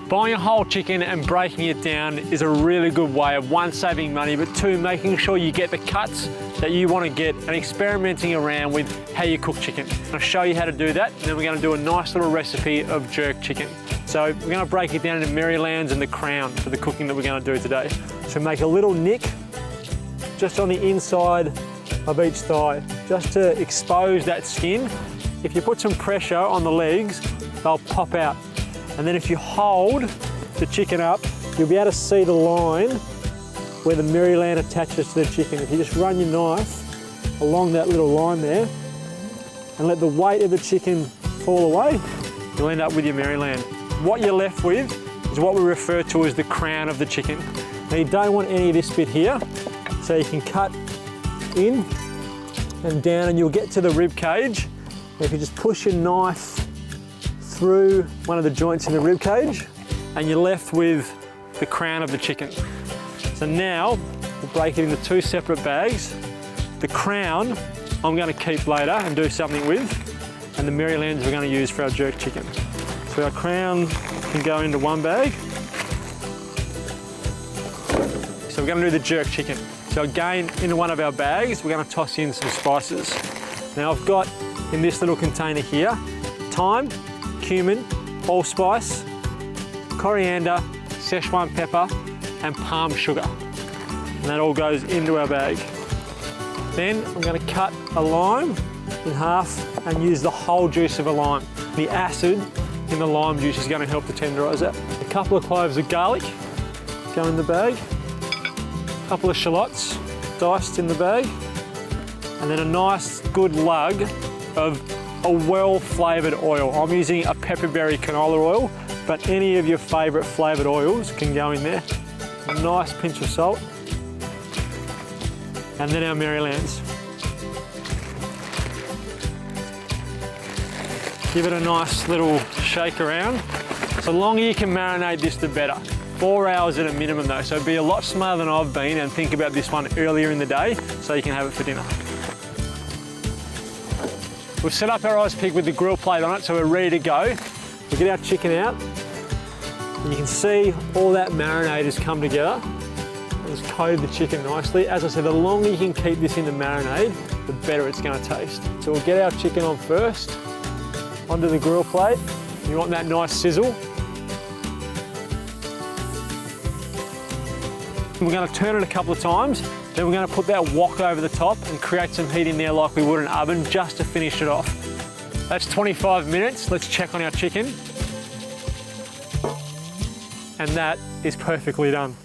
Buying a whole chicken and breaking it down is a really good way of one, saving money, but two, making sure you get the cuts that you want to get and experimenting around with how you cook chicken. I'll show you how to do that, and then we're going to do a nice little recipe of jerk chicken. So we're going to break it down into Marylands and the Crown for the cooking that we're going to do today. So make a little nick just on the inside of each thigh, just to expose that skin. If you put some pressure on the legs, they'll pop out. And then if you hold the chicken up, you'll be able to see the line where the Maryland attaches to the chicken. If you just run your knife along that little line there and let the weight of the chicken fall away, you'll end up with your Maryland. What you're left with is what we refer to as the crown of the chicken. Now you don't want any of this bit here, so you can cut in and down and you'll get to the rib cage. If you just push your knife through one of the joints in the rib cage, and you're left with the crown of the chicken. So now we'll break it into two separate bags. The crown I'm going to keep later and do something with, and the Marylands we're going to use for our jerk chicken. So our crown can go into one bag. So we're going to do the jerk chicken. So again, into one of our bags, we're going to toss in some spices. Now I've got in this little container here, thyme, cumin, allspice, coriander, Szechuan pepper, and palm sugar. And that all goes into our bag. Then I'm going to cut a lime in half and use the whole juice of a lime. The acid in the lime juice is going to help to tenderise that. A couple of cloves of garlic go in the bag. A couple of shallots diced in the bag. And then a nice good lug of a well-flavoured oil. I'm using a pepperberry canola oil, but any of your favourite flavoured oils can go in there. A nice pinch of salt. And then our Marylands. Give it a nice little shake around. So the longer you can marinate this, the better. 4 hours at a minimum though, so be a lot smarter than I've been and think about this one earlier in the day so you can have it for dinner. We've set up our ice pig with the grill plate on it, so we're ready to go. We get our chicken out, and you can see all that marinade has come together. It's coated the chicken nicely. As I said, the longer you can keep this in the marinade, the better it's going to taste. So we'll get our chicken on first, onto the grill plate. You want that nice sizzle. We're going to turn it a couple of times, then we're going to put that wok over the top and create some heat in there like we would an oven just to finish it off. That's 25 minutes. Let's check on our chicken. And that is perfectly done.